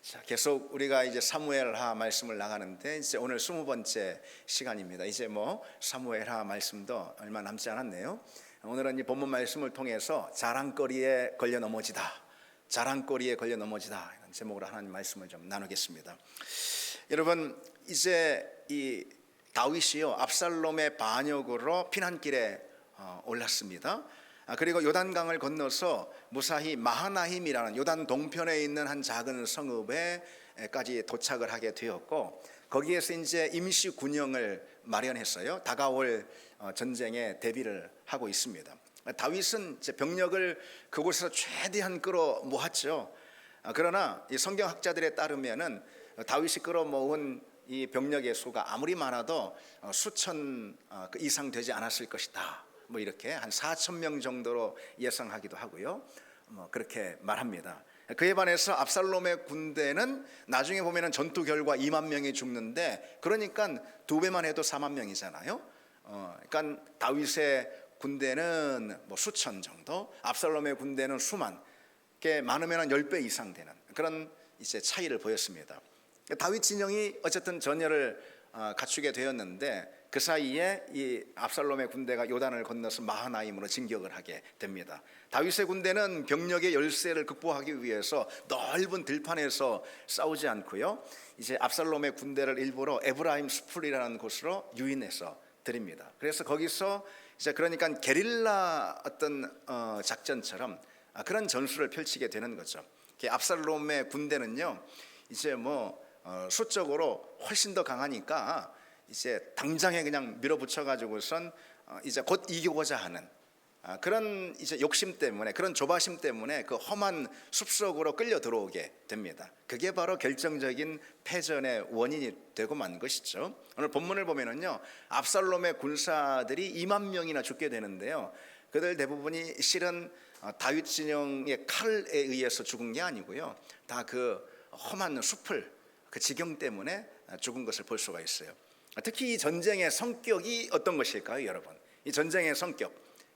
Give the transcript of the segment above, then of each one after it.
자, 계속 우리가 이제 사무엘하 말씀을 나가는데 이제 오늘 20번째 시간입니다. 이제 사무엘하 말씀도 얼마 남지 않았네요. 오늘은 이 본문 말씀을 통해서 자랑거리에 걸려 넘어지다, 자랑거리에 걸려 넘어지다 이런 제목으로 하나님 말씀을 좀 나누겠습니다. 여러분, 이제 이 다윗이요 압살롬의 반역으로 피난길에 올랐습니다. 그리고 요단강을 건너서 무사히 마하나임이라는 요단 동편에 있는 한 작은 성읍에까지 도착을 하게 되었고, 거기에서 이제 임시 군영을 마련했어요. 다가올 전쟁에 대비를 하고 있습니다. 다윗은 이제 병력을 그곳에서 최대한 끌어 모았죠. 그러나 이 성경학자들에 따르면은 다윗이 끌어 모은 이 병력의 수가 아무리 많아도 수천 이상 되지 않았을 것이다. 이렇게 한 4,000명 정도로 예상하기도 하고요. 그렇게 말합니다. 그에 반해서 압살롬의 군대는 나중에 보면은 전투 결과 2만 명이 죽는데, 그러니까 2배만 해도 4만 명이잖아요. 그러니까 다윗의 군대는 수천 정도, 압살롬의 군대는 수만, 꽤 많으면 10배 이상 되는 그런 이제 차이를 보였습니다. 다윗 진영이 어쨌든 전열을 갖추게 되었는데, 그 사이에 이 압살롬의 군대가 요단을 건너서 마하나임으로 진격을 하게 됩니다. 다윗의 군대는 병력의 열세를 극복하기 위해서 넓은 들판에서 싸우지 않고요, 이제 압살롬의 군대를 일부러 에브라임 숲이라는 곳으로 유인해서 드립니다. 그래서 거기서 이제 그러니까 게릴라 어떤 작전처럼 그런 전술을 펼치게 되는 거죠. 압살롬의 군대는요, 이제 수적으로 훨씬 더 강하니까 이제 당장에 그냥 밀어붙여 가지고선 이제 곧 이기고자 하는 그런 이제 욕심 때문에, 그런 조바심 때문에 그 험한 숲속으로 끌려 들어오게 됩니다. 그게 바로 결정적인 패전의 원인이 되고 만 것이죠. 오늘 본문을 보면은요, 압살롬의 군사들이 2만 명이나 죽게 되는데요, 그들 대부분이 실은 다윗 진영의 칼에 의해서 죽은 게 아니고요, 다 그 험한 숲을 그 지경 때문에 죽은 것을 볼 수가 있어요. 특히 이 전쟁의 성격이 어떤 것일까요, 여러분? 이 전쟁의 성격,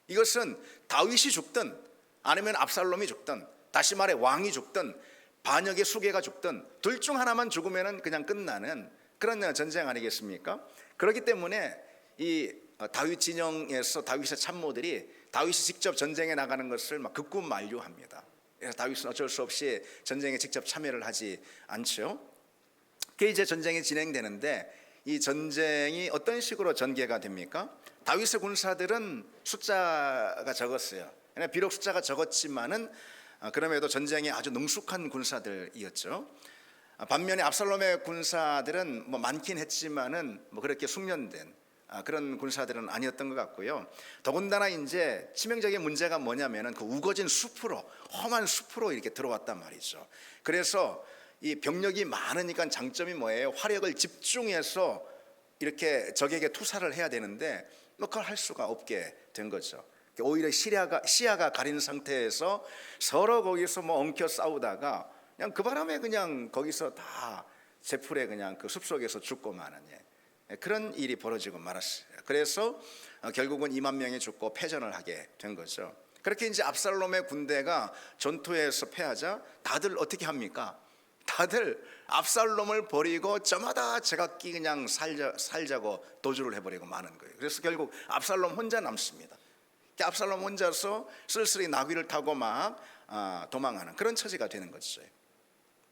이것은 다윗이 죽든 아니면 압살롬이 죽든, 다시 말해 왕이 죽든 반역의 수괴가 죽든 둘 중 하나만 죽으면 그냥 끝나는 그런 전쟁 아니겠습니까? 그렇기 때문에 이 다윗 진영에서 다윗의 참모들이 다윗이 직접 전쟁에 나가는 것을 극구 만류합니다. 그래서 다윗은 어쩔 수 없이 전쟁에 직접 참여를 하지 않죠. 그게 이제 전쟁이 진행되는데, 이 전쟁이 어떤 식으로 전개가 됩니까? 다윗의 군사들은 숫자가 적었어요. 비록 숫자가 적었지만은 그럼에도 전쟁에 아주 능숙한 군사들이었죠. 반면에 압살롬의 군사들은 많긴 했지만은 그렇게 숙련된 그런 군사들은 아니었던 것 같고요. 더군다나 이제 치명적인 문제가 뭐냐면은 그 우거진 숲으로, 험한 숲으로 이렇게 들어왔단 말이죠. 그래서 이 병력이 많으니까 장점이 뭐예요? 화력을 집중해서 이렇게 적에게 투사를 해야 되는데 그걸 할 수가 없게 된 거죠. 오히려 시야가 가린 상태에서 서로 거기서 엉켜 싸우다가 그냥 그 바람에 그냥 거기서 다 제풀에 그냥 그 숲속에서 죽고 마는 그런 일이 벌어지고 말았어요. 그래서 결국은 2만 명이 죽고 패전을 하게 된 거죠. 그렇게 이제 압살롬의 군대가 전투에서 패하자 다들 어떻게 합니까? 다들 압살롬을 버리고 저마다 제각기 그냥 살자고 도주를 해버리고 마는 거예요. 그래서 결국 압살롬 혼자 남습니다. 압살롬 혼자서 쓸쓸히 나귀를 타고 막 도망하는 그런 처지가 되는 거죠.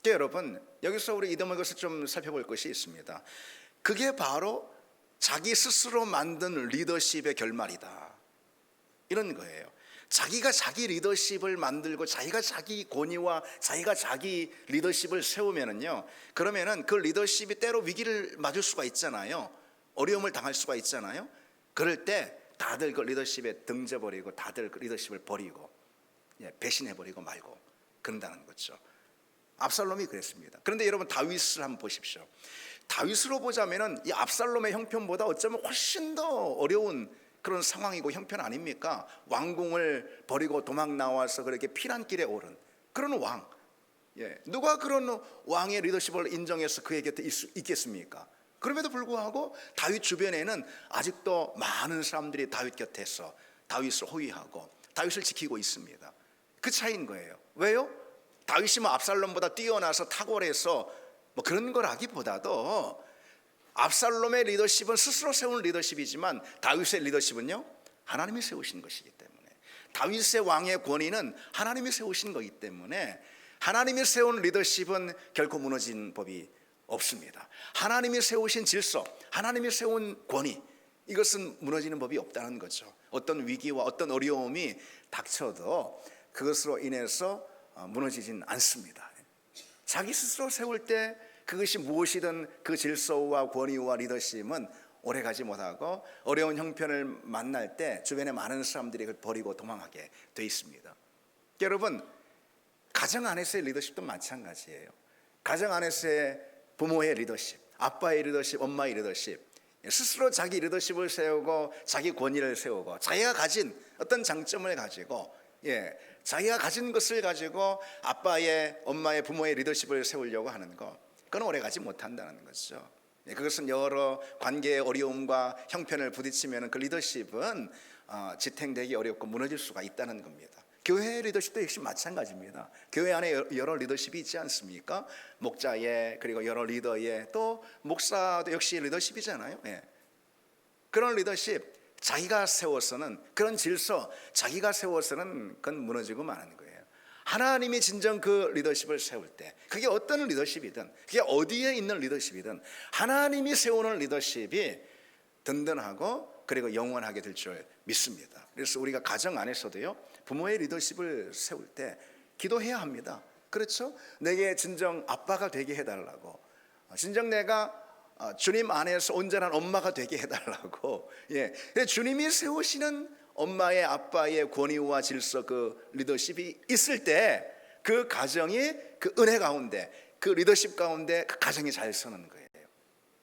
여러분, 여기서 우리 이듬의 것을 좀 살펴볼 것이 있습니다. 그게 바로 자기 스스로 만든 리더십의 결말이다, 이런 거예요. 자기가 자기 리더십을 만들고 자기가 자기 권위와 자기가 자기 리더십을 세우면은요, 그러면은 그 리더십이 때로 위기를 맞을 수가 있잖아요. 어려움을 당할 수가 있잖아요. 그럴 때 다들 그 리더십에 등져버리고 다들 그 리더십을 버리고 배신해버리고 말고 그런다는 거죠. 압살롬이 그랬습니다. 그런데 여러분, 다윗을 한번 보십시오. 다윗으로 보자면은 이 압살롬의 형편보다 어쩌면 훨씬 더 어려운 그런 상황이고 형편 아닙니까? 왕궁을 버리고 도망 나와서 그렇게 피난길에 오른 그런 왕. 누가 그런 왕의 리더십을 인정해서 그의 곁에 있겠습니까? 그럼에도 불구하고 다윗 주변에는 아직도 많은 사람들이 다윗 곁에서 다윗을 호위하고 다윗을 지키고 있습니다. 그 차이인 거예요. 왜요? 다윗이 뭐 압살롬보다 뛰어나서 탁월해서 뭐 그런 거라기보다도 압살롬의 리더십은 스스로 세운 리더십이지만 다윗의 리더십은요, 하나님이 세우신 것이기 때문에, 다윗의 왕의 권위는 하나님이 세우신 거기 때문에 하나님이 세운 리더십은 결코 무너진 법이 없습니다. 하나님이 세우신 질서, 하나님이 세운 권위, 이것은 무너지는 법이 없다는 거죠. 어떤 위기와 어떤 어려움이 닥쳐도 그것으로 인해서 무너지진 않습니다. 자기 스스로 세울 때 그것이 무엇이든 그 질서와 권위와 리더십은 오래가지 못하고 어려운 형편을 만날 때 주변에 많은 사람들이 그걸 버리고 도망하게 돼 있습니다. 여러분, 가정 안에서의 리더십도 마찬가지예요. 가정 안에서의 부모의 리더십, 아빠의 리더십, 엄마의 리더십, 스스로 자기 리더십을 세우고 자기 권위를 세우고 자기가 가진 어떤 장점을 가지고 자기가 가진 것을 가지고 아빠의, 엄마의, 부모의 리더십을 세우려고 하는 거, 그건 오래가지 못한다는 거죠. 그것은 여러 관계의 어려움과 형편을 부딪히면 그 리더십은 지탱되기 어렵고 무너질 수가 있다는 겁니다. 교회의 리더십도 역시 마찬가지입니다. 교회 안에 여러 리더십이 있지 않습니까? 목자의, 그리고 여러 리더의, 또 목사도 역시 리더십이잖아요. 그런 리더십, 자기가 세워서는, 그런 질서 자기가 세워서는 그건 무너지고 마는 거예요. 하나님이 진정 그 리더십을 세울 때, 그게 어떤 리더십이든, 그게 어디에 있는 리더십이든 하나님이 세우는 리더십이 든든하고 그리고 영원하게 될 줄 믿습니다. 그래서 우리가 가정 안에서도요, 부모의 리더십을 세울 때 기도해야 합니다. 그렇죠? 내게 진정 아빠가 되게 해달라고, 진정 내가 주님 안에서 온전한 엄마가 되게 해달라고. 주님이 세우시는 엄마의, 아빠의 권위와 질서, 그 리더십이 있을 때 그 가정이 그 은혜 가운데, 그 리더십 가운데 그 가정이 잘 서는 거예요.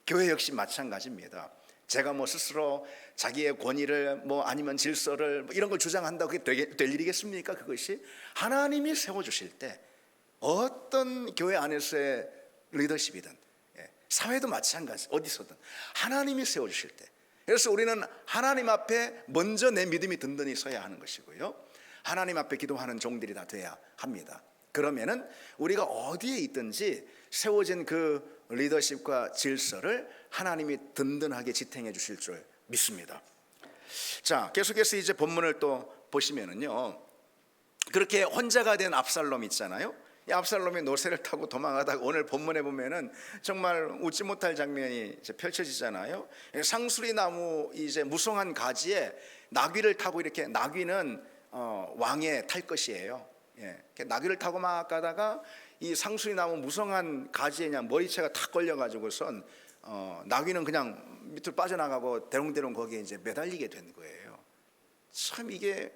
교회 역시 마찬가지입니다. 제가 뭐 스스로 자기의 권위를 아니면 질서를 이런 걸 주장한다고 그게 될 일이겠습니까? 그것이 하나님이 세워주실 때, 어떤 교회 안에서의 리더십이든, 사회도 마찬가지, 어디서든 하나님이 세워주실 때, 그래서 우리는 하나님 앞에 먼저 내 믿음이 든든히 서야 하는 것이고요, 하나님 앞에 기도하는 종들이 다 돼야 합니다. 그러면은 우리가 어디에 있든지 세워진 그 리더십과 질서를 하나님이 든든하게 지탱해 주실 줄 믿습니다. 자, 계속해서 이제 본문을 또 보시면은요, 그렇게 혼자가 된 압살롬 있잖아요. 이 압살롬이 노새를 타고 도망하다가 오늘 본문에 보면은 정말 웃지 못할 장면이 이제 펼쳐지잖아요. 상수리 나무 이제 무성한 가지에 나귀를 타고, 이렇게 나귀는 왕의 탈 것이에요. 나귀를 타고 막 가다가 이 상수리 나무 무성한 가지에 그냥 머리채가 탁 걸려가지고선 나귀는 그냥 밑으로 빠져나가고 대롱대롱 거기에 이제 매달리게 된 거예요. 참 이게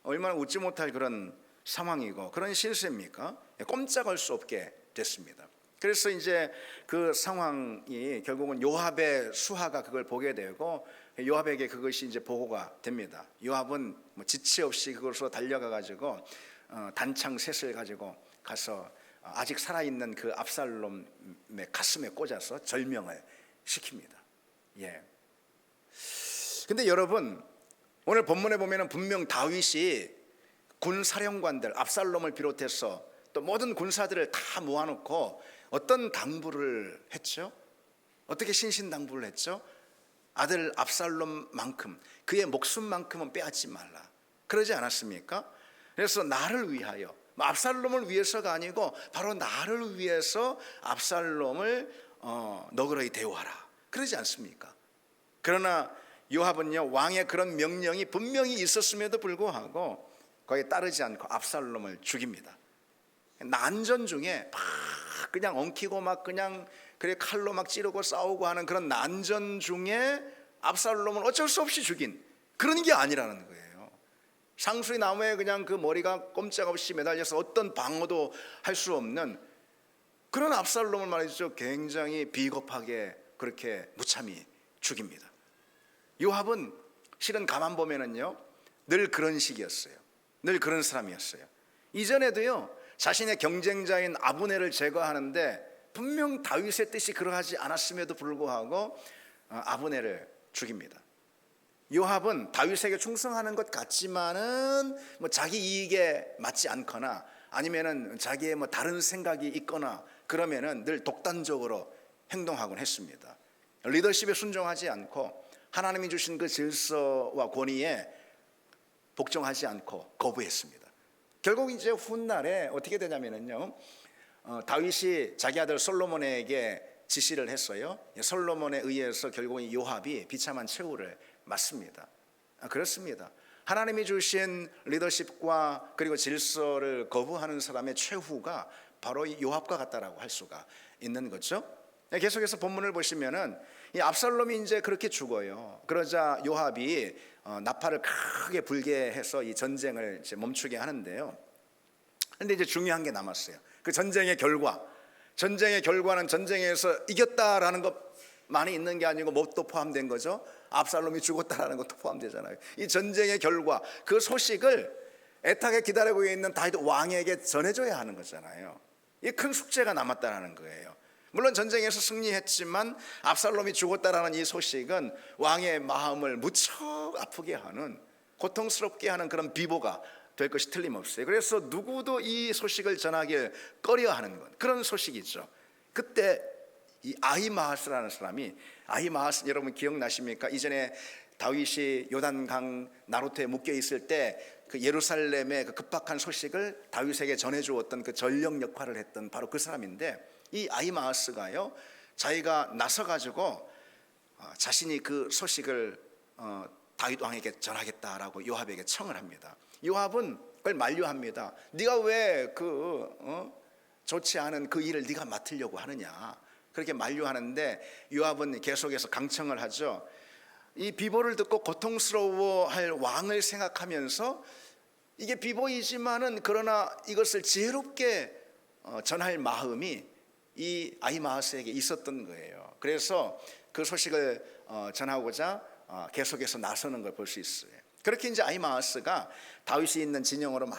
얼마나 웃지 못할 그런 상황이고 그런 실세입니까? 꼼짝할 수 없게 됐습니다. 그래서 이제 그 상황이 결국은 요압의 수하가 그걸 보게 되고 요압에게 그것이 이제 보고가 됩니다. 요압은 지체 없이 그것으로 달려가 가지고 단창 셋을 가지고 가서 아직 살아있는 그 압살롬의 가슴에 꽂아서 절명을 시킵니다. 근데 여러분, 오늘 본문에 보면은 분명 다윗이 군사령관들, 압살롬을 비롯해서 또 모든 군사들을 다 모아놓고 어떤 당부를 했죠? 어떻게 신신당부를 했죠? 아들 압살롬만큼, 그의 목숨만큼은 빼앗지 말라, 그러지 않았습니까? 그래서 나를 위하여, 압살롬을 위해서가 아니고 바로 나를 위해서 압살롬을 너그러이 대우하라, 그러지 않습니까? 그러나 요압은요, 왕의 그런 명령이 분명히 있었음에도 불구하고 거기에 따르지 않고 압살롬을 죽입니다. 난전 중에 막 그냥 엉키고 막 그냥 그래 칼로 막 찌르고 싸우고 하는 그런 난전 중에 압살롬을 어쩔 수 없이 죽인 그런 게 아니라는 거예요. 상수리 나무에 그냥 그 머리가 꼼짝없이 매달려서 어떤 방어도 할 수 없는 그런 압살롬을 말이죠, 굉장히 비겁하게 그렇게 무참히 죽입니다. 요압은 실은 가만 보면은요, 늘 그런 식이었어요. 늘 그런 사람이었어요. 이전에도요, 자신의 경쟁자인 아브넬을 제거하는데 분명 다윗의 뜻이 그러하지 않았음에도 불구하고 아브넬을 죽입니다. 요압은 다윗에게 충성하는 것 같지만은 자기 이익에 맞지 않거나 아니면은 자기의 뭐 다른 생각이 있거나 그러면은 늘 독단적으로 행동하곤 했습니다. 리더십에 순종하지 않고 하나님이 주신 그 질서와 권위에 복종하지 않고 거부했습니다. 결국 이제 훗날에 어떻게 되냐면요, 다윗이 자기 아들 솔로몬에게 지시를 했어요. 솔로몬에 의해서 결국 요압이 비참한 최후를 맞습니다. 그렇습니다. 하나님이 주신 리더십과 그리고 질서를 거부하는 사람의 최후가 바로 이 요압과 같다라고 할 수가 있는 거죠. 계속해서 본문을 보시면은 이 압살롬이 이제 그렇게 죽어요. 그러자 요압이 나팔을 크게 불게 해서 이 전쟁을 이제 멈추게 하는데요. 그런데 이제 중요한 게 남았어요. 그 전쟁의 결과는 전쟁에서 이겼다라는 것만이 있는 게 아니고 뭣도 포함된 거죠? 압살롬이 죽었다라는 것도 포함되잖아요. 이 전쟁의 결과, 그 소식을 애타게 기다리고 있는 다윗 왕에게 전해줘야 하는 거잖아요. 이 큰 숙제가 남았다라는 거예요. 물론 전쟁에서 승리했지만 압살롬이 죽었다라는 이 소식은 왕의 마음을 무척 아프게 하는, 고통스럽게 하는 그런 비보가 될 것이 틀림없어요. 그래서 누구도 이 소식을 전하길 꺼려하는 것, 그런 소식이죠. 그때 이 아히마아스라는 사람이, 아히마아스 여러분 기억나십니까? 이전에 다윗이 요단강 나루터에 묶여 있을 때 그 예루살렘의 그 급박한 소식을 다윗에게 전해주었던 그 전령 역할을 했던 바로 그 사람인데, 이 아히마아스가요, 자기가 나서가지고 자신이 그 소식을 다윗 왕에게 전하겠다라고 요압에게 청을 합니다. 요압은 그걸 만류합니다. 네가 왜 좋지 않은 그 일을 네가 맡으려고 하느냐, 그렇게 만류하는데 요압은 계속해서 강청을 하죠. 이 비보를 듣고 고통스러워할 왕을 생각하면서 이게 비보이지만은 그러나 이것을 지혜롭게 전할 마음이 이 아히마아스에게 있었던 거예요. 그래서 그 소식을 전하고자 계속해서 나서는 걸 볼 수 있어요. 그렇게 이제 아히마아스가 다윗이 있는 진영으로 막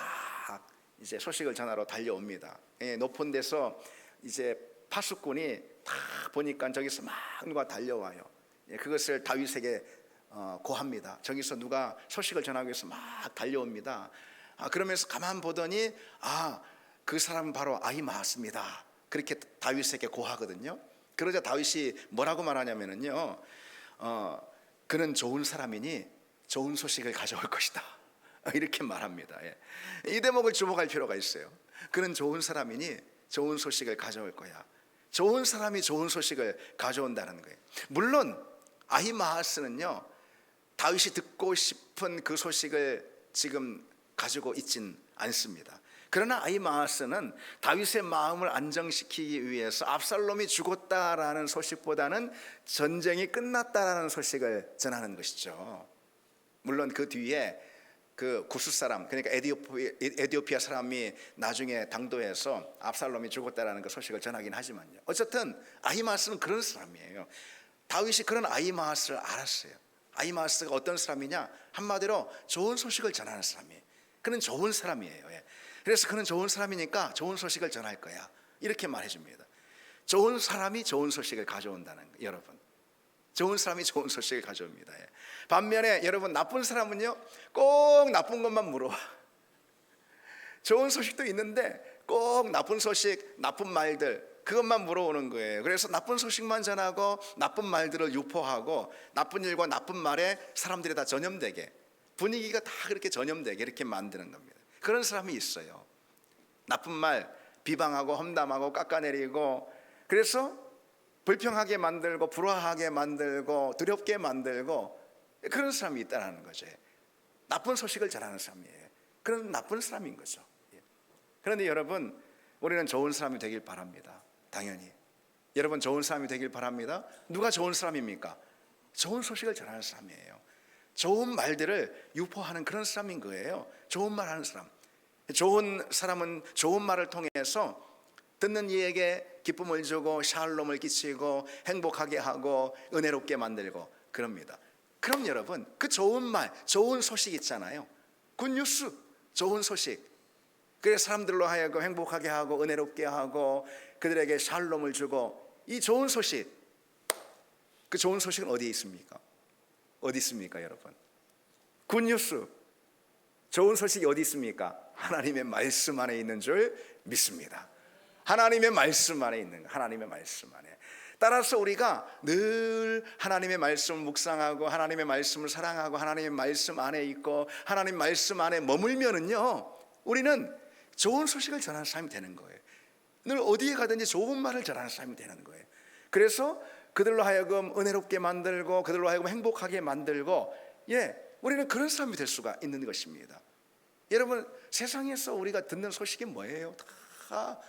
이제 소식을 전하러 달려옵니다. 높은 데서 이제 파수꾼이 딱 보니까 저기서 막 누가 달려와요. 그것을 다윗에게 고합니다. 저기서 누가 소식을 전하기 위해서 막 달려옵니다. 그러면서 가만 보더니 그 사람은 바로 아히마아스입니다. 그렇게 다윗에게 고하거든요. 그러자 다윗이 뭐라고 말하냐면요, 그는 좋은 사람이니 좋은 소식을 가져올 것이다, 이렇게 말합니다. 이 대목을 주목할 필요가 있어요. 그는 좋은 사람이니 좋은 소식을 가져올 거야. 좋은 사람이 좋은 소식을 가져온다는 거예요. 물론 아히마아스는요, 다윗이 듣고 싶은 그 소식을 지금 가지고 있진 않습니다. 그러나 아히마아스는 다윗의 마음을 안정시키기 위해서 압살롬이 죽었다라는 소식보다는 전쟁이 끝났다라는 소식을 전하는 것이죠. 물론 그 뒤에 그 구스 사람, 그러니까 에디오피아 사람이 나중에 당도해서 압살롬이 죽었다라는 그 소식을 전하긴 하지만요, 어쨌든 아히마아스는 그런 사람이에요. 다윗이 그런 아히마아스를 알았어요. 아히마아스가 어떤 사람이냐, 한마디로 좋은 소식을 전하는 사람이에요. 그는 좋은 사람이에요. 그래서 그는 좋은 사람이니까 좋은 소식을 전할 거야, 이렇게 말해줍니다. 좋은 사람이 좋은 소식을 가져온다는 거예요. 여러분, 좋은 사람이 좋은 소식을 가져옵니다. 반면에 여러분, 나쁜 사람은요 꼭 나쁜 것만 물어와. 좋은 소식도 있는데 꼭 나쁜 소식, 나쁜 말들, 그것만 물어오는 거예요. 그래서 나쁜 소식만 전하고 나쁜 말들을 유포하고 나쁜 일과 나쁜 말에 사람들이 다 전염되게, 분위기가 다 그렇게 전염되게 이렇게 만드는 겁니다. 그런 사람이 있어요. 나쁜 말 비방하고 험담하고 깎아내리고, 그래서 불평하게 만들고 불화하게 만들고 두렵게 만들고, 그런 사람이 있다는 거죠. 나쁜 소식을 전하는 사람이에요. 그런 나쁜 사람인 거죠. 그런데 여러분, 우리는 좋은 사람이 되길 바랍니다. 당연히 여러분 좋은 사람이 되길 바랍니다. 누가 좋은 사람입니까? 좋은 소식을 전하는 사람이에요. 좋은 말들을 유포하는 그런 사람인 거예요. 좋은 말 하는 사람. 좋은 사람은 좋은 말을 통해서 듣는 이에게 기쁨을 주고 샬롬을 끼치고 행복하게 하고 은혜롭게 만들고 그럽니다. 그럼 여러분, 그 좋은 말, 좋은 소식 있잖아요. 굿뉴스, 좋은 소식. 그래서 사람들로 하여금 행복하게 하고 은혜롭게 하고 그들에게 샬롬을 주고, 이 좋은 소식, 그 좋은 소식은 어디에 있습니까? 어디 있습니까 여러분? 굿뉴스, 좋은 소식이 어디 있습니까? 하나님의 말씀 안에 있는 줄 믿습니다. 하나님의 말씀 안에 있는 거, 하나님의 말씀 안에. 따라서 우리가 늘 하나님의 말씀을 묵상하고 하나님의 말씀을 사랑하고 하나님의 말씀 안에 있고 하나님 말씀 안에 머물면은요, 우리는 좋은 소식을 전하는 사람이 되는 거예요. 늘 어디에 가든지 좋은 말을 전하는 사람이 되는 거예요. 그래서 그들로 하여금 은혜롭게 만들고 그들로 하여금 행복하게 만들고, 우리는 그런 사람이 될 수가 있는 것입니다. 여러분, 세상에서 우리가 듣는 소식이 뭐예요? 다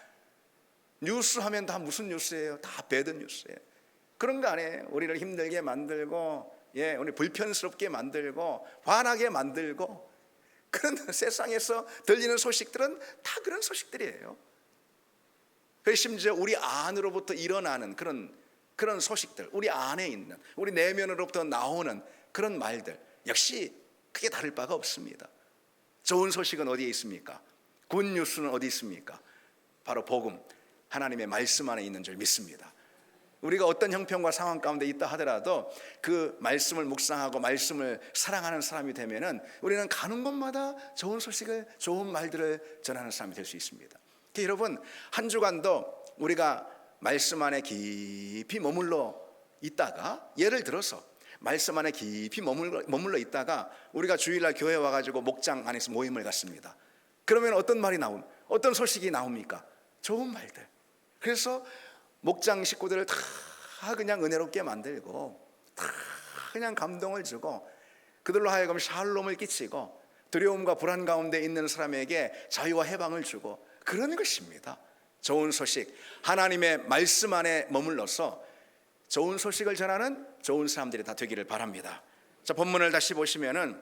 뉴스 하면 다 무슨 뉴스예요? 다 배드 뉴스예요. 그런 거 아니에요. 우리를 힘들게 만들고, 우리 불편스럽게 만들고 화나게 만들고, 그런 세상에서 들리는 소식들은 다 그런 소식들이에요. 심지어 우리 안으로부터 일어나는 그런 소식들, 우리 안에 있는, 우리 내면으로부터 나오는 그런 말들 역시 크게 다를 바가 없습니다. 좋은 소식은 어디에 있습니까? 굿뉴스는 어디 있습니까? 바로 복음, 하나님의 말씀 안에 있는 줄 믿습니다. 우리가 어떤 형편과 상황 가운데 있다 하더라도 그 말씀을 묵상하고 말씀을 사랑하는 사람이 되면은 우리는 가는 곳마다 좋은 소식을, 좋은 말들을 전하는 사람이 될 수 있습니다. 여러분, 한 주간도 우리가 말씀 안에 깊이 머물러 있다가, 예를 들어서 말씀 안에 깊이 머물러 있다가 우리가 주일날 교회 와가지고 목장 안에서 모임을 갖습니다. 그러면 어떤 소식이 나옵니까? 좋은 말들. 그래서 목장 식구들을 다 그냥 은혜롭게 만들고 다 그냥 감동을 주고 그들로 하여금 샬롬을 끼치고 두려움과 불안 가운데 있는 사람에게 자유와 해방을 주고, 그런 것입니다. 좋은 소식, 하나님의 말씀 안에 머물러서 좋은 소식을 전하는 좋은 사람들이 다 되기를 바랍니다. 자, 본문을 다시 보시면은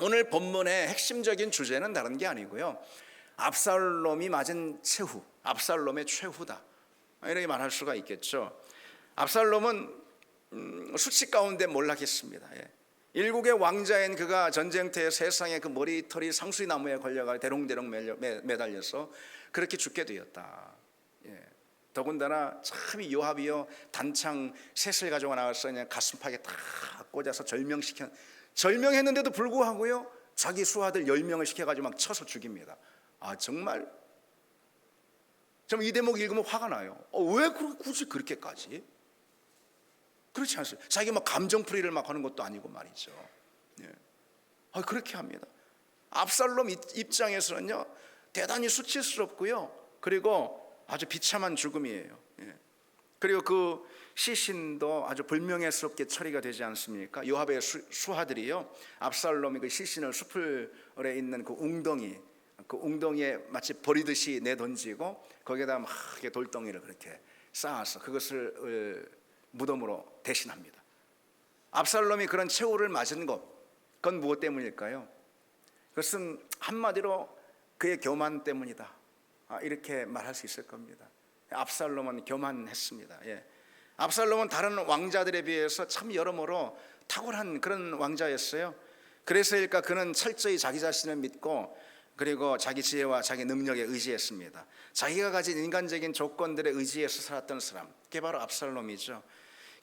오늘 본문의 핵심적인 주제는 다른 게 아니고요, 압살롬이 맞은 최후, 압살롬의 최후다, 이렇게 말할 수가 있겠죠. 압살롬은 수치 가운데 몰락했습니다. 일국의 왕자인 그가 전쟁터에 세상에 그 머리털이 상수리 나무에 걸려가 대롱대롱 매달려서 그렇게 죽게 되었다. 더군다나 참 요압이요, 단창 셋을 가지고 나와서 그냥 가슴팍에 다 꽂아서 절명했는데도 불구하고요, 자기 수하들 10명을 시켜가지고 막 쳐서 죽입니다. 정말 이 대목 읽으면 화가 나요. 왜 굳이 그렇게까지? 그렇지 않습니다. 자기가 막 감정풀이를 막 하는 것도 아니고 말이죠. 그렇게 합니다. 압살롬 입장에서는요, 대단히 수치스럽고요, 그리고 아주 비참한 죽음이에요. 그리고 그 시신도 아주 불명예스럽게 처리가 되지 않습니까? 요압의 수하들이요, 압살롬이 그 시신을 수풀에 있는 그 웅덩이에 마치 버리듯이 내던지고 거기에다 막 돌덩이를 그렇게 쌓아서 그것을 무덤으로 대신합니다. 압살롬이 그런 최후를 맞은 그건 무엇 때문일까요? 그것은 한마디로 그의 교만 때문이다, 이렇게 말할 수 있을 겁니다. 압살롬은 교만했습니다. 압살롬은 다른 왕자들에 비해서 참 여러모로 탁월한 그런 왕자였어요. 그래서일까 그는 철저히 자기 자신을 믿고 그리고 자기 지혜와 자기 능력에 의지했습니다. 자기가 가진 인간적인 조건들에 의지해서 살았던 사람, 그게 바로 압살롬이죠.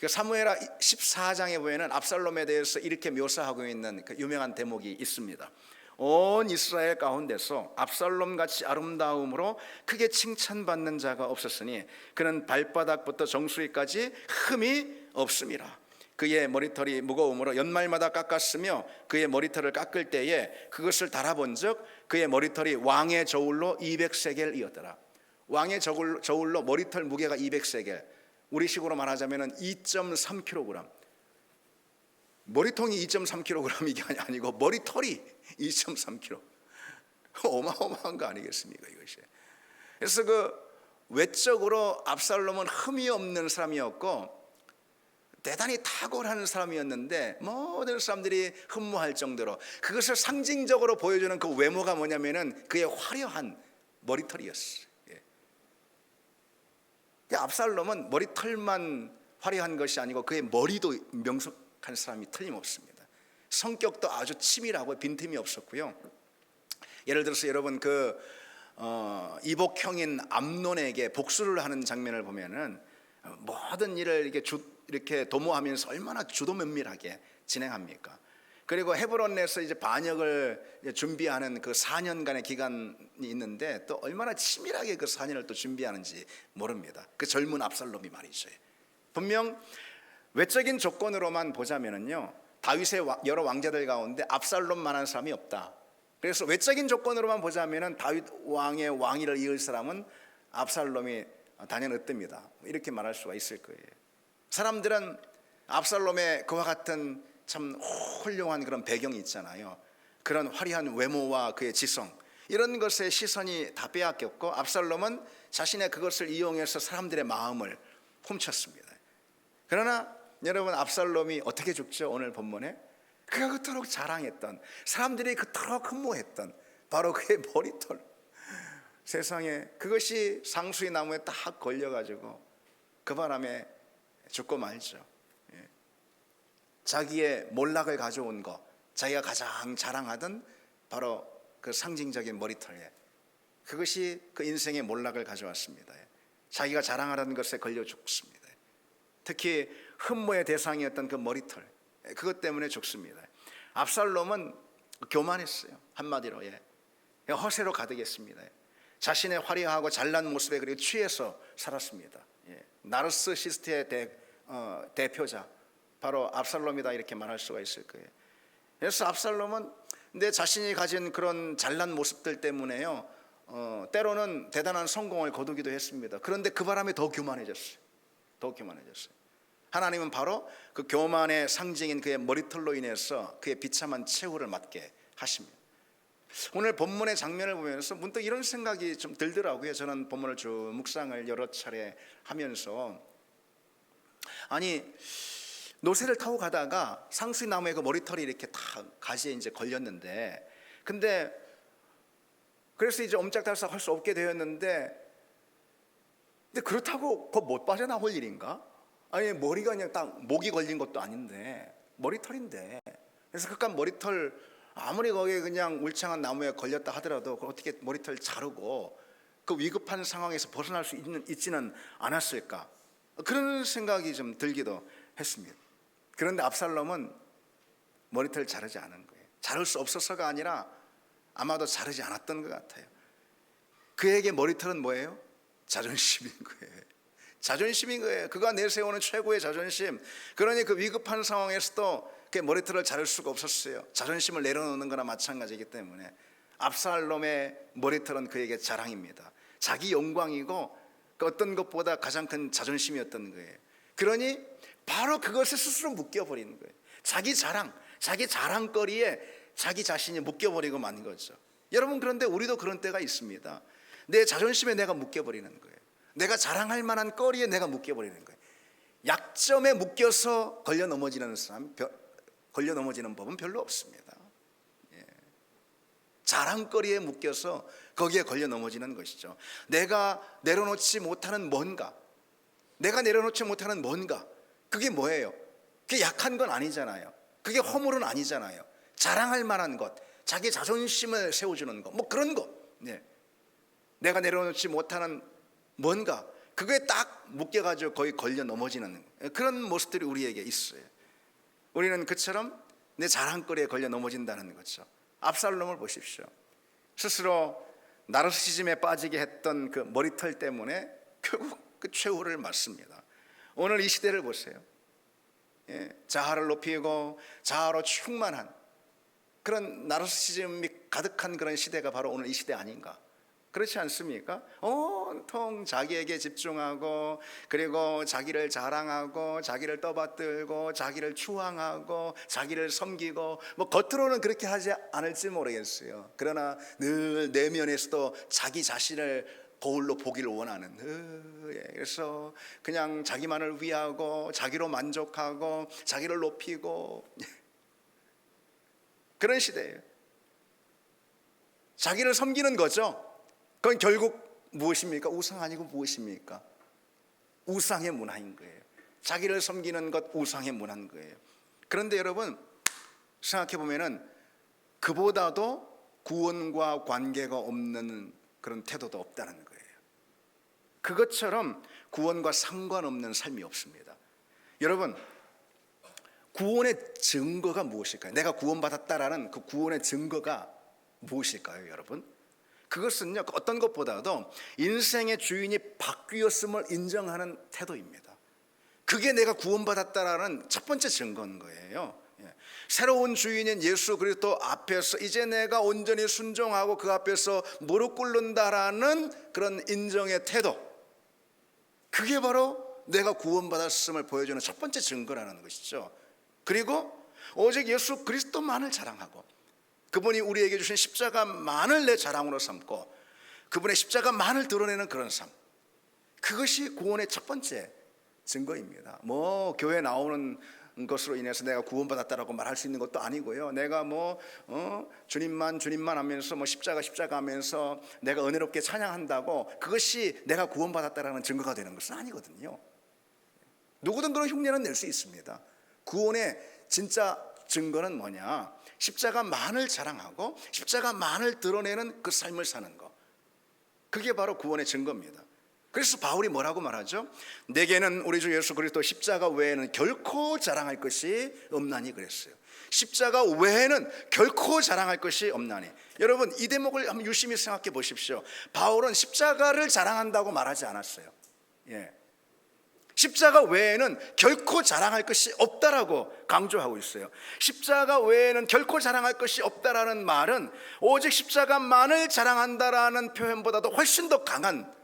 사무엘하 14장에 보면은 압살롬에 대해서 이렇게 묘사하고 있는 그 유명한 대목이 있습니다. 온 이스라엘 가운데서 압살롬같이 아름다움으로 크게 칭찬받는 자가 없었으니 그는 발바닥부터 정수리까지 흠이 없음이라. 그의 머리털이 무거움으로 연말마다 깎았으며 그의 머리털을 깎을 때에 그것을 달아본즉 그의 머리털이 왕의 저울로 200세겔이었더라. 왕의 저울로 머리털 무게가 200세겔, 우리식으로 말하자면 2.3kg. 머리통이 2.3kg 이게 아니고 머리털이 2.3kg. 어마어마한 거 아니겠습니까, 이것이. 그래서 그 외적으로 압살롬은 흠이 없는 사람이었고 대단히 탁월한 사람이었는데 모든 사람들이 흠모할 정도로 그것을 상징적으로 보여주는 그 외모가 뭐냐면은 그의 화려한 머리털이었어요. 압살롬은 머리털만 화려한 것이 아니고 그의 머리도 명석한 사람이 틀림없습니다. 성격도 아주 치밀하고 빈틈이 없었고요. 예를 들어서 여러분 이복형인 암논에게 복수를 하는 장면을 보면은 모든 일을 이렇게 도모하면서 얼마나 주도면밀하게 진행합니까? 그리고 헤브론에서 이제 반역을 준비하는 그 4년간의 기간이 있는데 또 얼마나 치밀하게 그 4년을 또 준비하는지 모릅니다. 그 젊은 압살롬이 말이죠. 분명 외적인 조건으로만 보자면은요, 다윗의 여러 왕자들 가운데 압살롬만한 사람이 없다. 그래서 외적인 조건으로만 보자면은 다윗 왕의 왕위를 이을 사람은 압살롬이 단연 으뜸이다, 이렇게 말할 수가 있을 거예요. 사람들은 압살롬의 그와 같은 참 훌륭한 그런 배경이 있잖아요. 그런 화려한 외모와 그의 지성, 이런 것에 시선이 다 빼앗겼고 압살롬은 자신의 그것을 이용해서 사람들의 마음을 훔쳤습니다. 그러나 여러분, 압살롬이 어떻게 죽죠? 오늘 본문에 그가 그토록 자랑했던, 사람들이 그토록 흠모했던 바로 그의 머리털, 세상에 그것이 상수의 나무에 딱 걸려가지고 그 바람에 죽고 말죠. 자기의 몰락을 가져온 것, 자기가 가장 자랑하던 바로 그 상징적인 머리털에, 그것이 그 인생의 몰락을 가져왔습니다. 자기가 자랑하라는 것에 걸려 죽습니다. 특히 흠모의 대상이었던 그 머리털, 그것 때문에 죽습니다. 압살롬은 교만했어요. 한마디로 허세로 가득했습니다. 자신의 화려하고 잘난 모습에 그리고 취해서 살았습니다. 나르시시스트의 대표자 바로 압살롬이다, 이렇게 말할 수가 있을 거예요. 그래서 압살롬은 내 자신이 가진 그런 잘난 모습들 때문에요, 때로는 대단한 성공을 거두기도 했습니다. 그런데 그 바람에 더 교만해졌어요. 하나님은 바로 그 교만의 상징인 그의 머리털로 인해서 그의 비참한 최후를 맞게 하십니다. 오늘 본문의 장면을 보면서 문득 이런 생각이 좀 들더라고요. 저는 본문을 쭉 묵상을 여러 차례 하면서, 아니, 노새를 타고 가다가 상수리 나무에 그 머리털이 이렇게 다 가지에 이제 걸렸는데, 근데 그래서 이제 옴짝달싹 할 수 없게 되었는데, 근데 그렇다고 그 못 빠져나올 일인가? 아니, 머리가 그냥 딱 목이 걸린 것도 아닌데 머리털인데. 그래서 그깟 머리털, 아무리 거기에 그냥 울창한 나무에 걸렸다 하더라도 어떻게 머리털 자르고 그 위급한 상황에서 벗어날 수 있지는 않았을까? 그런 생각이 좀 들기도 했습니다. 그런데 압살롬은 머리털 자르지 않은 거예요. 자를 수 없어서가 아니라 아마도 자르지 않았던 것 같아요. 그에게 머리털은 뭐예요? 자존심인 거예요. 자존심인 거예요. 그가 내세우는 최고의 자존심. 그러니 그 위급한 상황에서도 그 머리털을 자를 수가 없었어요. 자존심을 내려놓는 거나 마찬가지이기 때문에 압살롬의 머리털은 그에게 자랑입니다. 자기 영광이고 그 어떤 것보다 가장 큰 자존심이었던 거예요. 그러니 바로 그것을 스스로 묶여버리는 거예요. 자기 자랑, 자기 자랑거리에 자기 자신이 묶여버리고 만 거죠. 여러분, 그런데 우리도 그런 때가 있습니다. 내 자존심에 내가 묶여버리는 거예요. 내가 자랑할 만한 거리에 내가 묶여버리는 거예요. 약점에 묶여서 걸려 넘어지는 법은 별로 없습니다. 자랑거리에 묶여서 거기에 걸려 넘어지는 것이죠. 내가 내려놓지 못하는 뭔가, 그게 뭐예요? 그게 약한 건 아니잖아요. 그게 허물은 아니잖아요. 자랑할 만한 것, 자기 자존심을 세워주는 것, 뭐 그런 것. 내가 내려놓지 못하는 뭔가, 그게 딱 묶여가지고 거기 걸려 넘어지는 그런 모습들이 우리에게 있어요. 우리는 그처럼 내 자랑거리에 걸려 넘어진다는 거죠. 압살롬을 보십시오. 스스로 나르시즘에 빠지게 했던 그 머리털 때문에 결국 그 최후를 맞습니다. 오늘 이 시대를 보세요. 자아를 높이고 자아로 충만한 그런 나르시즘이 가득한 그런 시대가 바로 오늘 이 시대 아닌가? 그렇지 않습니까? 온통 자기에게 집중하고, 그리고 자기를 자랑하고, 자기를 떠받들고, 자기를 추앙하고, 자기를 섬기고, 뭐 겉으로는 그렇게 하지 않을지 모르겠어요. 그러나 늘 내면에서도 자기 자신을 거울로 보기를 원하는, 그래서 그냥 자기만을 위하고, 자기로 만족하고, 자기를 높이고, 그런 시대예요. 자기를 섬기는 거죠. 그건 결국 무엇입니까? 우상 아니고 무엇입니까? 우상의 문화인 거예요. 자기를 섬기는 것, 우상의 문화인 거예요. 그런데 여러분, 생각해 보면은 그보다도 구원과 관계가 없는 그런 태도도 없다는 거예요. 그것처럼 구원과 상관없는 삶이 없습니다. 여러분, 구원의 증거가 무엇일까요? 내가 구원받았다라는 그 구원의 증거가 무엇일까요, 여러분? 그것은요, 어떤 것보다도 인생의 주인이 바뀌었음을 인정하는 태도입니다. 그게 내가 구원받았다라는 첫 번째 증거인 거예요. 새로운 주인인 예수 그리스도 앞에서 이제 내가 온전히 순종하고 그 앞에서 무릎 꿇는다라는 그런 인정의 태도, 그게 바로 내가 구원받았음을 보여주는 첫 번째 증거라는 것이죠. 그리고 오직 예수 그리스도만을 자랑하고 그분이 우리에게 주신 십자가만을 내 자랑으로 삼고 그분의 십자가만을 드러내는 그런 삶, 그것이 구원의 첫 번째 증거입니다. 뭐 교회 나오는 것으로 인해서 내가 구원받았다라고 말할 수 있는 것도 아니고요. 내가 주님만 하면서 십자가 하면서 내가 은혜롭게 찬양한다고 그것이 내가 구원받았다라는 증거가 되는 것은 아니거든요. 누구든 그런 흉내는 낼 수 있습니다. 구원의 진짜 증거는 뭐냐? 십자가만을 자랑하고 십자가만을 드러내는 그 삶을 사는 것, 그게 바로 구원의 증거입니다. 그래서 바울이 뭐라고 말하죠? 내게는 우리 주 예수 그리스도 십자가 외에는 결코 자랑할 것이 없나니 그랬어요. 십자가 외에는 결코 자랑할 것이 없나니. 여러분, 이 대목을 한번 유심히 생각해 보십시오. 바울은 십자가를 자랑한다고 말하지 않았어요. 십자가 외에는 결코 자랑할 것이 없다라고 강조하고 있어요. 십자가 외에는 결코 자랑할 것이 없다라는 말은 오직 십자가만을 자랑한다라는 표현보다도 훨씬 더 강한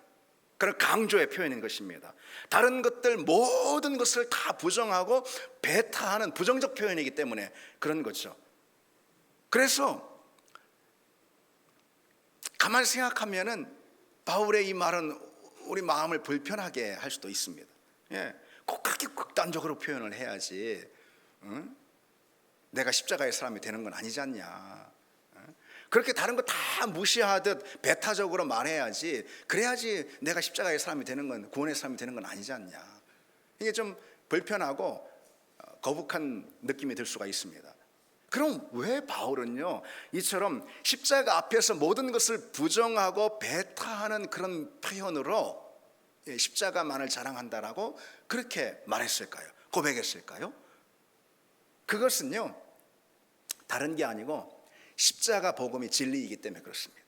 그런 강조의 표현인 것입니다. 다른 것들 모든 것을 다 부정하고 배타하는 부정적 표현이기 때문에 그런 거죠. 그래서 가만히 생각하면은 바울의 이 말은 우리 마음을 불편하게 할 수도 있습니다. 꼭 그렇게 극단적으로 표현을 해야지, 내가 십자가의 사람이 되는 건 아니지 않냐. 그렇게 다른 거 다 무시하듯 배타적으로 말해야지, 그래야지 내가 십자가의 사람이 되는 건, 구원의 사람이 되는 건 아니지 않냐. 이게 좀 불편하고 거북한 느낌이 들 수가 있습니다. 그럼 왜 바울은요 이처럼 십자가 앞에서 모든 것을 부정하고 배타하는 그런 표현으로 십자가만을 자랑한다라고 그렇게 말했을까요? 고백했을까요? 그것은요 다른 게 아니고 십자가 복음이 진리이기 때문에 그렇습니다.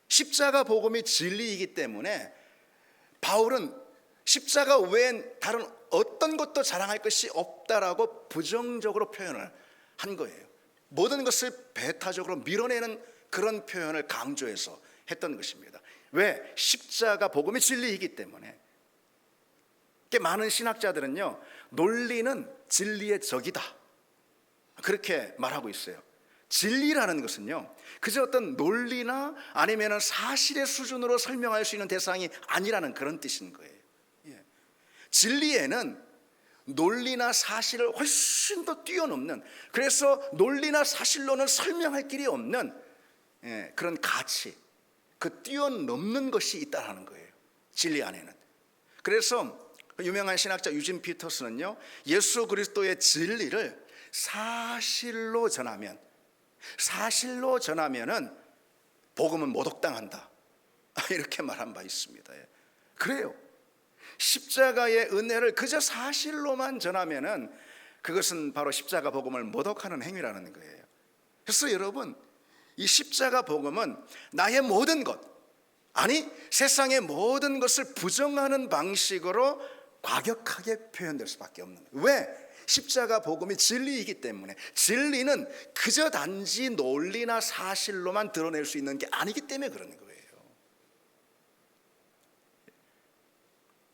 십자가 복음이 진리이기 때문에 바울은 십자가 외엔 다른 어떤 것도 자랑할 것이 없다라고 부정적으로 표현을 한 거예요. 모든 것을 배타적으로 밀어내는 그런 표현을 강조해서 했던 것입니다. 왜? 십자가 복음이 진리이기 때문에. 많은 신학자들은요 논리는 진리의 적이다 그렇게 말하고 있어요. 진리라는 것은요 그저 어떤 논리나 아니면 사실의 수준으로 설명할 수 있는 대상이 아니라는 그런 뜻인 거예요. 진리에는 논리나 사실을 훨씬 더 뛰어넘는, 그래서 논리나 사실로는 설명할 길이 없는 그런 가치, 그 뛰어넘는 것이 있다는 거예요, 진리 안에는. 그래서 유명한 신학자 유진 피터스는요 예수 그리스도의 진리를 사실로 전하면은 복음은 모독당한다 이렇게 말한 바 있습니다. 그래요. 십자가의 은혜를 그저 사실로만 전하면은 그것은 바로 십자가 복음을 모독하는 행위라는 거예요. 그래서 여러분, 이 십자가 복음은 나의 모든 것, 아니 세상의 모든 것을 부정하는 방식으로 과격하게 표현될 수밖에 없는 거예요. 왜? 십자가 복음이 진리이기 때문에. 진리는 그저 단지 논리나 사실로만 드러낼 수 있는 게 아니기 때문에 그러는 거예요.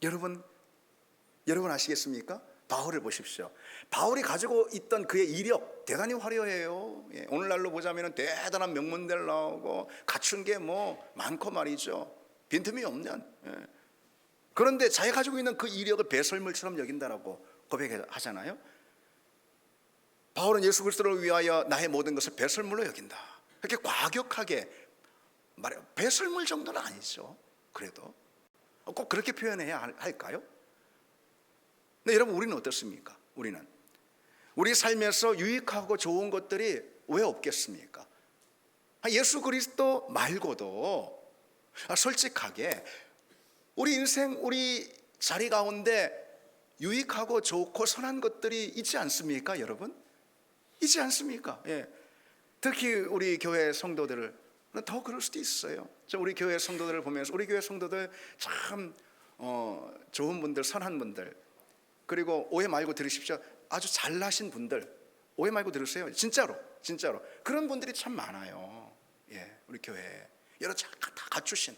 여러분 아시겠습니까? 바울을 보십시오. 바울이 가지고 있던 그의 이력 대단히 화려해요. 오늘날로 보자면 대단한 명문대를 나오고 갖춘 게 많고 말이죠. 빈틈이 없는. 그런데 자기가 가지고 있는 그 이력을 배설물처럼 여긴다라고 고백하잖아요. 바울은 예수 그리스도를 위하여 나의 모든 것을 배설물로 여긴다 그렇게 과격하게 말해요. 배설물 정도는 아니죠. 그래도 꼭 그렇게 표현해야 할까요? 근데 여러분, 우리는 어떻습니까? 우리 삶에서 유익하고 좋은 것들이 왜 없겠습니까? 예수 그리스도 말고도 솔직하게 우리 인생, 우리 자리 가운데 유익하고 좋고 선한 것들이 있지 않습니까, 여러분? 있지 않습니까? 예. 특히 우리 교회 성도들을 더 그럴 수도 있어요. 우리 교회 성도들을 보면서 우리 교회 성도들 참 좋은 분들, 선한 분들, 그리고 오해 말고 들으십시오. 아주 잘나신 분들, 오해 말고 들으세요. 진짜로 그런 분들이 참 많아요. 예, 우리 교회에 여러 다 갖추신.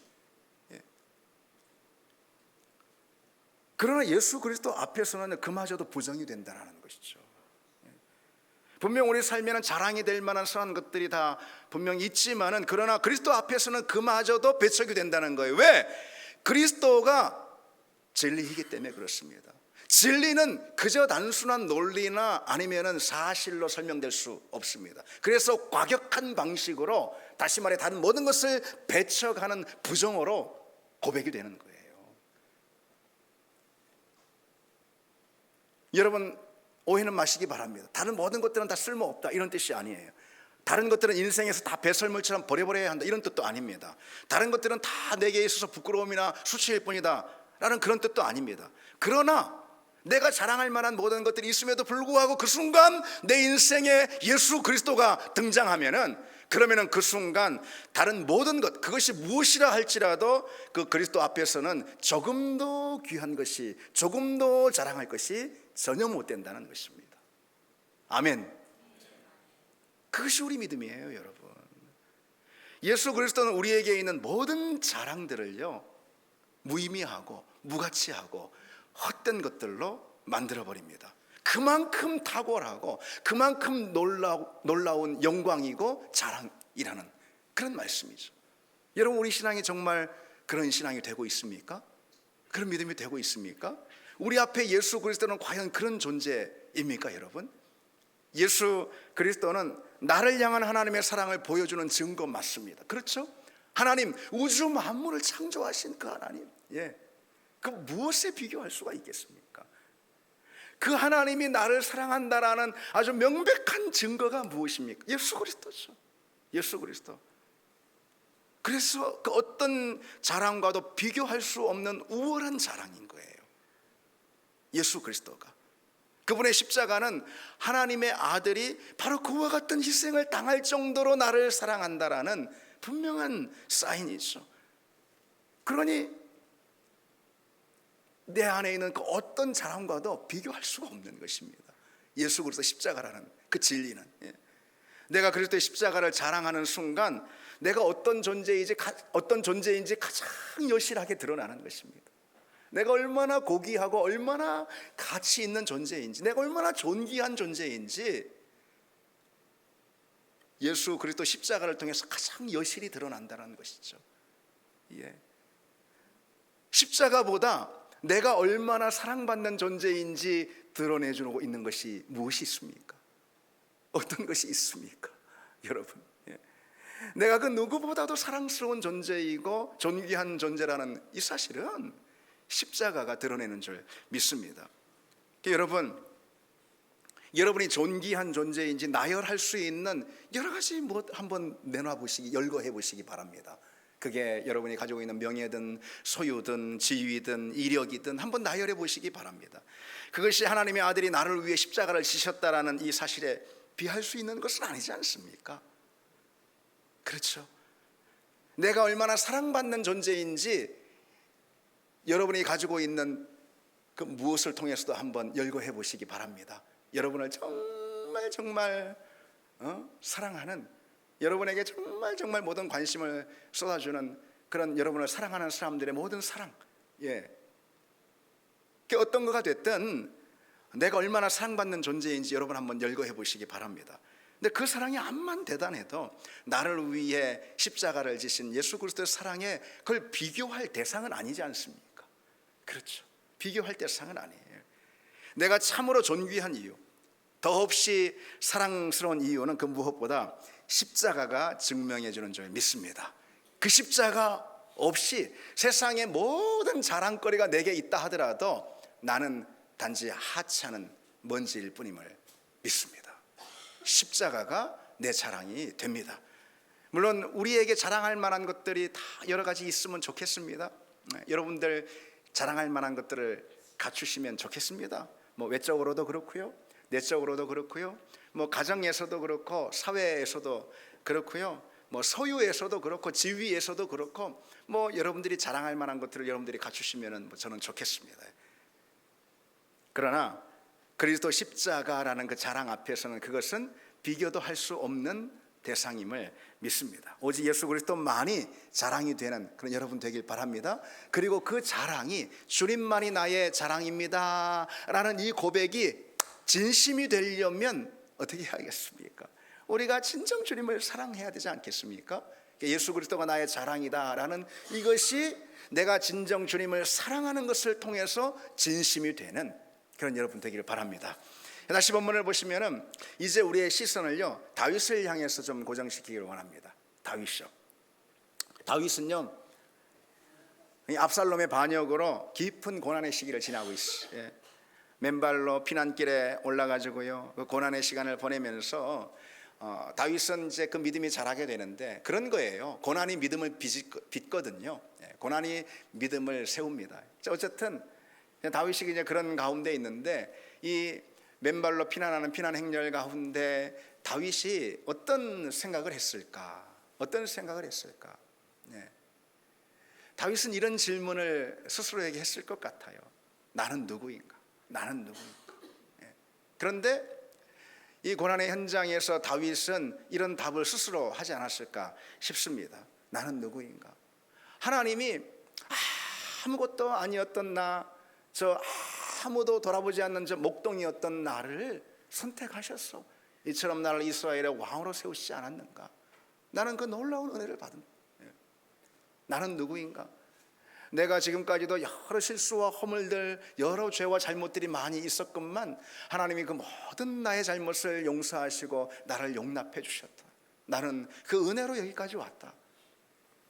예. 그러나 예수 그리스도 앞에서는 그마저도 부정이 된다는 것이죠. 분명 우리 삶에는 자랑이 될 만한 선한 것들이 다 분명 있지만은, 그러나 그리스도 앞에서는 그마저도 배척이 된다는 거예요. 왜? 그리스도가 진리이기 때문에 그렇습니다. 진리는 그저 단순한 논리나 아니면은 사실로 설명될 수 없습니다. 그래서 과격한 방식으로, 다시 말해 다른 모든 것을 배척하는 부정어로 고백이 되는 거예요. 여러분, 오해는 마시기 바랍니다. 다른 모든 것들은 다 쓸모없다, 이런 뜻이 아니에요. 다른 것들은 인생에서 다 배설물처럼 버려버려야 한다, 이런 뜻도 아닙니다. 다른 것들은 다 내게 있어서 부끄러움이나 수치일 뿐이다 라는 그런 뜻도 아닙니다. 그러나 내가 자랑할 만한 모든 것들이 있음에도 불구하고 그 순간 내 인생에 예수 그리스도가 등장하면은, 그러면은 그 순간 다른 모든 것, 그것이 무엇이라 할지라도 그 그리스도 앞에서는 조금 더 귀한 것이, 조금 더 자랑할 것이 전혀 못 된다는 것입니다. 아멘. 그것이 우리 믿음이에요, 여러분. 예수 그리스도는 우리에게 있는 모든 자랑들을요, 무의미하고 무가치하고 헛된 것들로 만들어버립니다. 그만큼 탁월하고 그만큼 놀라운 영광이고 자랑이라는 그런 말씀이죠. 여러분, 우리 신앙이 정말 그런 신앙이 되고 있습니까? 그런 믿음이 되고 있습니까? 우리 앞에 예수 그리스도는 과연 그런 존재입니까, 여러분? 예수 그리스도는 나를 향한 하나님의 사랑을 보여주는 증거 맞습니다. 그렇죠? 하나님, 우주 만물을 창조하신 그 하나님, 예, 그 무엇에 비교할 수가 있겠습니까? 그 하나님이 나를 사랑한다라는 아주 명백한 증거가 무엇입니까? 예수 그리스도죠. 예수 그리스도. 그래서 그 어떤 자랑과도 비교할 수 없는 우월한 자랑인 거예요. 예수 그리스도가. 그분의 십자가는 하나님의 아들이 바로 그와 같은 희생을 당할 정도로 나를 사랑한다라는 분명한 사인이죠. 그러니 내 안에 있는 그 어떤 자랑과도 비교할 수가 없는 것입니다. 예수 그리스도 십자가라는 그 진리는. 내가 그리스도의 십자가를 자랑하는 순간 내가 어떤 존재인지 가장 여실하게 드러나는 것입니다. 내가 얼마나 고귀하고 얼마나 가치 있는 존재인지, 내가 얼마나 존귀한 존재인지 예수 그리스도 십자가를 통해서 가장 여실히 드러난다는 것이죠. 예. 십자가보다 내가 얼마나 사랑받는 존재인지 드러내주고 있는 것이 무엇이 있습니까? 어떤 것이 있습니까, 여러분? 예. 내가 그 누구보다도 사랑스러운 존재이고 존귀한 존재라는 이 사실은 십자가가 드러내는 줄 믿습니다. 여러분, 여러분이 존귀한 존재인지 나열할 수 있는 여러 가지 한번 내놔 보시기, 열거해 보시기 바랍니다. 그게 여러분이 가지고 있는 명예든 소유든 지위든 이력이든 한번 나열해 보시기 바랍니다. 그것이 하나님의 아들이 나를 위해 십자가를 지셨다라는 이 사실에 비할 수 있는 것은 아니지 않습니까? 그렇죠. 내가 얼마나 사랑받는 존재인지 여러분이 가지고 있는 그 무엇을 통해서도 한번 열거해 보시기 바랍니다. 여러분을 정말 사랑하는, 여러분에게 정말 모든 관심을 쏟아주는 그런 여러분을 사랑하는 사람들의 모든 사랑, 예, 그게 어떤 거가 됐든 내가 얼마나 사랑받는 존재인지 여러분 한번 열거해 보시기 바랍니다. 근데 그 사랑이 암만 대단해도 나를 위해 십자가를 지신 예수 그리스도의 사랑에 그걸 비교할 대상은 아니지 않습니까? 그렇죠. 비교할 대상은 아니에요. 내가 참으로 존귀한 이유, 더없이 사랑스러운 이유는 그 무엇보다 십자가가 증명해 주는 줄 믿습니다. 그 십자가 없이 세상의 모든 자랑거리가 내게 있다 하더라도 나는 단지 하찮은 먼지일 뿐임을 믿습니다. 십자가가 내 자랑이 됩니다. 물론 우리에게 자랑할 만한 것들이 다 여러 가지 있으면 좋겠습니다. 여러분들 자랑할 만한 것들을 갖추시면 좋겠습니다. 뭐 외적으로도 그렇고요, 내적으로도 그렇고요, 뭐 가정에서도 그렇고 사회에서도 그렇고요, 뭐 소유에서도 그렇고 지위에서도 그렇고 뭐 여러분들이 자랑할 만한 것들을 여러분들이 갖추시면 뭐 저는 좋겠습니다. 그러나 그리스도 십자가라는 그 자랑 앞에서는 그것은 비교도 할 수 없는 대상임을 믿습니다. 오직 예수 그리스도만이 자랑이 되는 그런 여러분 되길 바랍니다. 그리고 그 자랑이 주님만이 나의 자랑입니다 라는 이 고백이 진심이 되려면 어떻게 해야겠습니까? 우리가 진정 주님을 사랑해야 되지 않겠습니까? 예수 그리스도가 나의 자랑이다 라는 이것이 내가 진정 주님을 사랑하는 것을 통해서 진심이 되는 그런 여러분 되기를 바랍니다. 다시 본문을 보시면은 이제 우리의 시선을요 다윗을 향해서 좀 고정시키기를 원합니다. 다윗은요 이 압살롬의 반역으로 깊은 고난의 시기를 지나고 있어요. 예. 맨발로 피난길에 올라가지고요 그 고난의 시간을 보내면서 다윗은 이제 그 믿음이 자라게 되는데 그런 거예요. 고난이 믿음을 빚거든요. 예. 고난이 믿음을 세웁니다. 어쨌든 다윗이 이제 그런 가운데 있는데 이 맨발로 피난하는 피난 행렬 가운데 다윗이 어떤 생각을 했을까? 네. 다윗은 이런 질문을 스스로에게 했을 것 같아요. 나는 누구인가? 네. 그런데 이 고난의 현장에서 다윗은 이런 답을 스스로 하지 않았을까 싶습니다. 나는 누구인가? 하나님이 아무것도 아니었던 저 아무도 돌아보지 않는 저 목동이었던 나를 선택하셨어. 이처럼 나를 이스라엘의 왕으로 세우시지 않았는가? 나는 그 놀라운 은혜를 받은. 나는 누구인가? 내가 지금까지도 여러 실수와 허물들, 여러 죄와 잘못들이 많이 있었건만 하나님이 그 모든 나의 잘못을 용서하시고 나를 용납해 주셨다. 나는 그 은혜로 여기까지 왔다.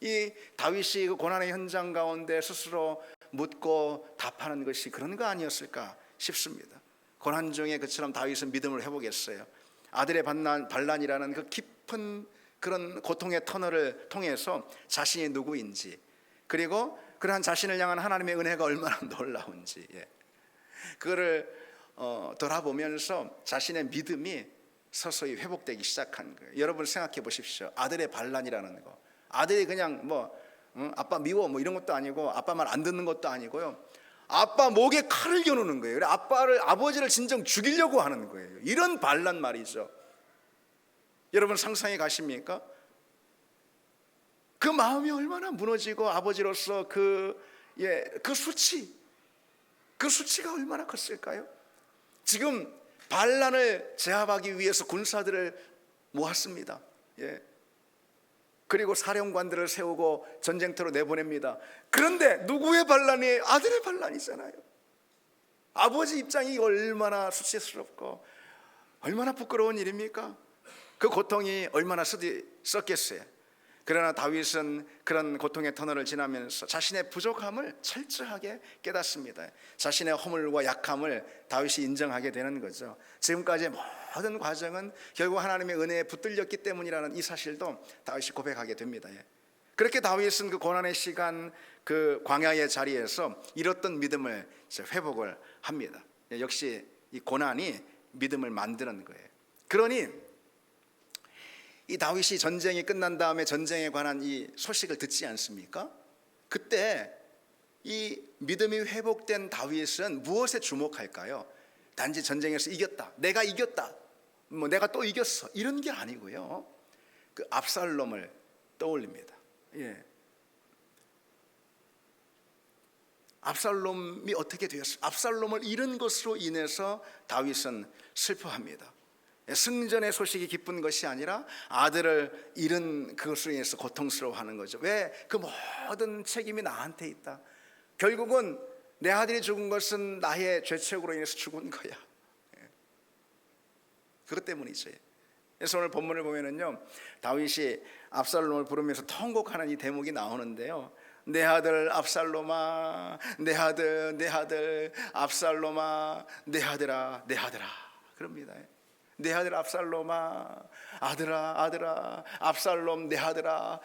이 다윗이 그 고난의 현장 가운데 스스로 묻고 답하는 것이 그런 거 아니었을까 싶습니다. 고난 중에 그처럼 다윗은 믿음을 해보겠어요. 아들의 반란이라는 그 깊은 그런 고통의 터널을 통해서 자신이 누구인지, 그리고 그러한 자신을 향한 하나님의 은혜가 얼마나 놀라운지, 그거를 돌아보면서 자신의 믿음이 서서히 회복되기 시작한 거예요. 여러분 생각해 보십시오. 아들의 반란이라는 거, 아들이 그냥 아빠 미워 이런 것도 아니고 아빠 말 안 듣는 것도 아니고요. 아빠 목에 칼을 겨누는 거예요. 그래 아버지를 진정 죽이려고 하는 거예요. 이런 반란 말이죠. 여러분 상상해 가십니까? 그 마음이 얼마나 무너지고 아버지로서 그 수치가 얼마나 컸을까요? 지금 반란을 제압하기 위해서 군사들을 모았습니다. 그리고 사령관들을 세우고 전쟁터로 내보냅니다. 그런데 누구의 반란이? 아들의 반란이잖아요. 아버지 입장이 얼마나 수치스럽고 얼마나 부끄러운 일입니까? 그 고통이 얼마나 썼겠어요. 그러나 다윗은 그런 고통의 터널을 지나면서 자신의 부족함을 철저하게 깨닫습니다. 자신의 허물과 약함을 다윗이 인정하게 되는 거죠. 지금까지의 모든 과정은 결국 하나님의 은혜에 붙들렸기 때문이라는 이 사실도 다윗이 고백하게 됩니다. 그렇게 다윗은 그 고난의 시간, 그 광야의 자리에서 잃었던 믿음을 회복을 합니다. 역시 이 고난이 믿음을 만드는 거예요. 그러니 이 다윗이 전쟁이 끝난 다음에 전쟁에 관한 이 소식을 듣지 않습니까? 그때 이 믿음이 회복된 다윗은 무엇에 주목할까요? 단지 전쟁에서 이겼다, 내가 이겼다, 내가 또 이겼어, 이런 게 아니고요. 그 압살롬을 떠올립니다. 압살롬이 어떻게 되었어? 압살롬을 잃은 것으로 인해서 다윗은 슬퍼합니다. 승전의 소식이 기쁜 것이 아니라 아들을 잃은 그것으로 인해서 고통스러워하는 거죠. 왜? 그 모든 책임이 나한테 있다. 결국은 내 아들이 죽은 것은 나의 죄책으로 인해서 죽은 거야. 그것 때문이죠. 그래서 오늘 본문을 보면은요, 다윗이 압살롬을 부르면서 통곡하는 이 대목이 나오는데요. 내 아들 압살롬아, 내 아들 압살롬아, 내 아들아 그럽니다. 내 아들 압살롬아, 아들아 압살롬, 내 아들아.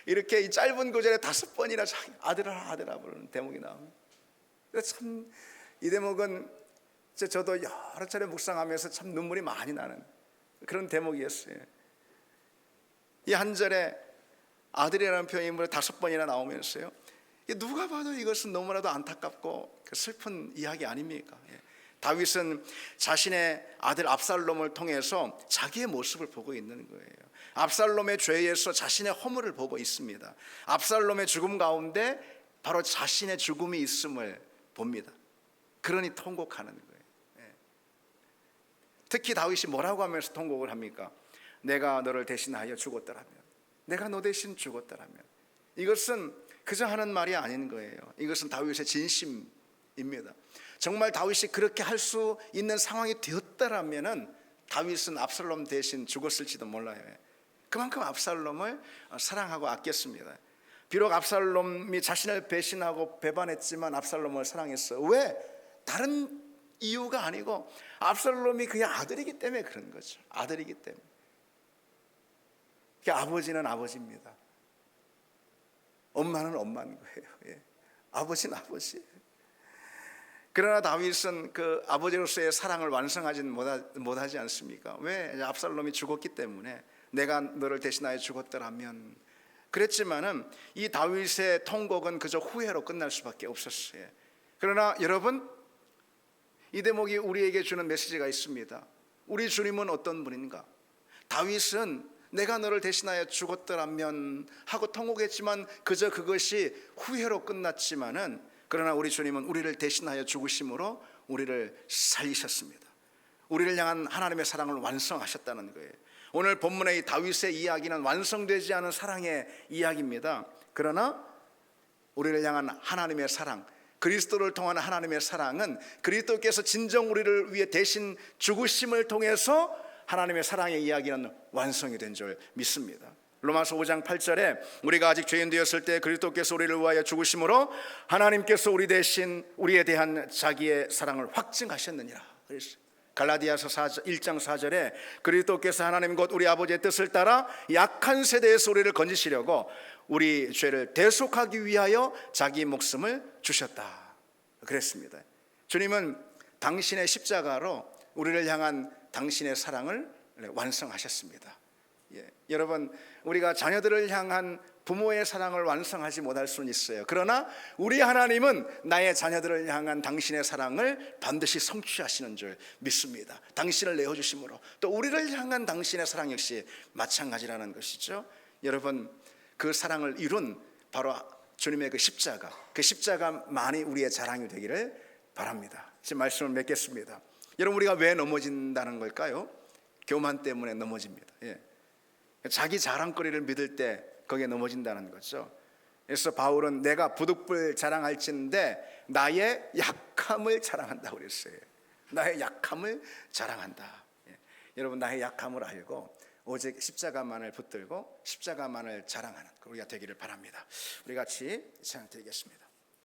이렇게 이 짧은 구절에 5번이나 자기 아들아 부르는 대목이 나옵니다. 참 이 대목은 저도 여러 차례 묵상하면서 참 눈물이 많이 나는 그런 대목이었어요. 이 한 절에 아들이라는 표현이 5번이나 나오면서요, 누가 봐도 이것은 너무나도 안타깝고 슬픈 이야기 아닙니까? 다윗은 자신의 아들 압살롬을 통해서 자기의 모습을 보고 있는 거예요. 압살롬의 죄에서 자신의 허물을 보고 있습니다. 압살롬의 죽음 가운데 바로 자신의 죽음이 있음을 봅니다. 그러니 통곡하는 거예요. 특히 다윗이 뭐라고 하면서 통곡을 합니까? 내가 너를 대신하여 죽었더라면, 내가 너 대신 죽었더라면. 이것은 그저 하는 말이 아닌 거예요. 이것은 다윗의 진심입니다. 정말 다윗이 그렇게 할 수 있는 상황이 되었다라면 다윗은 압살롬 대신 죽었을지도 몰라요. 그만큼 압살롬을 사랑하고 아꼈습니다. 비록 압살롬이 자신을 배신하고 배반했지만 압살롬을 사랑했어요. 왜? 다른 이유가 아니고 압살롬이 그의 아들이기 때문에 그런 거죠. 아들이기 때문에. 아버지는 아버지입니다. 엄마는 엄마인 거예요. 아버지는 아버지. 그러나 다윗은 그 아버지로서의 사랑을 완성하지는 못하지 않습니까? 왜? 압살롬이 죽었기 때문에. 내가 너를 대신하여 죽었더라면. 그랬지만은 이 다윗의 통곡은 그저 후회로 끝날 수밖에 없었어요. 그러나 여러분, 이 대목이 우리에게 주는 메시지가 있습니다. 우리 주님은 어떤 분인가? 다윗은 내가 너를 대신하여 죽었더라면 하고 통곡했지만 그저 그것이 후회로 끝났지만은, 그러나 우리 주님은 우리를 대신하여 죽으심으로 우리를 살리셨습니다. 우리를 향한 하나님의 사랑을 완성하셨다는 거예요. 오늘 본문의 이 다윗의 이야기는 완성되지 않은 사랑의 이야기입니다. 그러나 우리를 향한 하나님의 사랑, 그리스도를 통한 하나님의 사랑은 그리스도께서 진정 우리를 위해 대신 죽으심을 통해서 하나님의 사랑의 이야기는 완성이 된 줄 믿습니다. 로마서 5장 8절에 우리가 아직 죄인 되었을 때 그리스도께서 우리를 위하여 죽으심으로 하나님께서 우리 대신 우리에 대한 자기의 사랑을 확증하셨느니라 그랬어요. 갈라디아서 1장 4절에 그리스도께서 하나님 곧 우리 아버지의 뜻을 따라 약한 세대에서 우리를 건지시려고 우리 죄를 대속하기 위하여 자기 목숨을 주셨다 그랬습니다. 주님은 당신의 십자가로 우리를 향한 당신의 사랑을 완성하셨습니다. 여러분, 우리가 자녀들을 향한 부모의 사랑을 완성하지 못할 수는 있어요. 그러나 우리 하나님은 나의 자녀들을 향한 당신의 사랑을 반드시 성취하시는 줄 믿습니다. 당신을 내어주심으로 또 우리를 향한 당신의 사랑 역시 마찬가지라는 것이죠. 여러분, 그 사랑을 이룬 바로 주님의 그 십자가만이 우리의 자랑이 되기를 바랍니다. 지금 말씀을 맺겠습니다. 여러분, 우리가 왜 넘어진다는 걸까요? 교만 때문에 넘어집니다. 자기 자랑거리를 믿을 때 거기에 넘어진다는 거죠. 그래서 바울은 내가 부득불 자랑할진데 나의 약함을 자랑한다고 그랬어요. 나의 약함을 자랑한다. 여러분, 나의 약함을 알고 오직 십자가만을 붙들고 십자가만을 자랑하는 우리가 되기를 바랍니다. 우리 같이 찬양 드리겠습니다.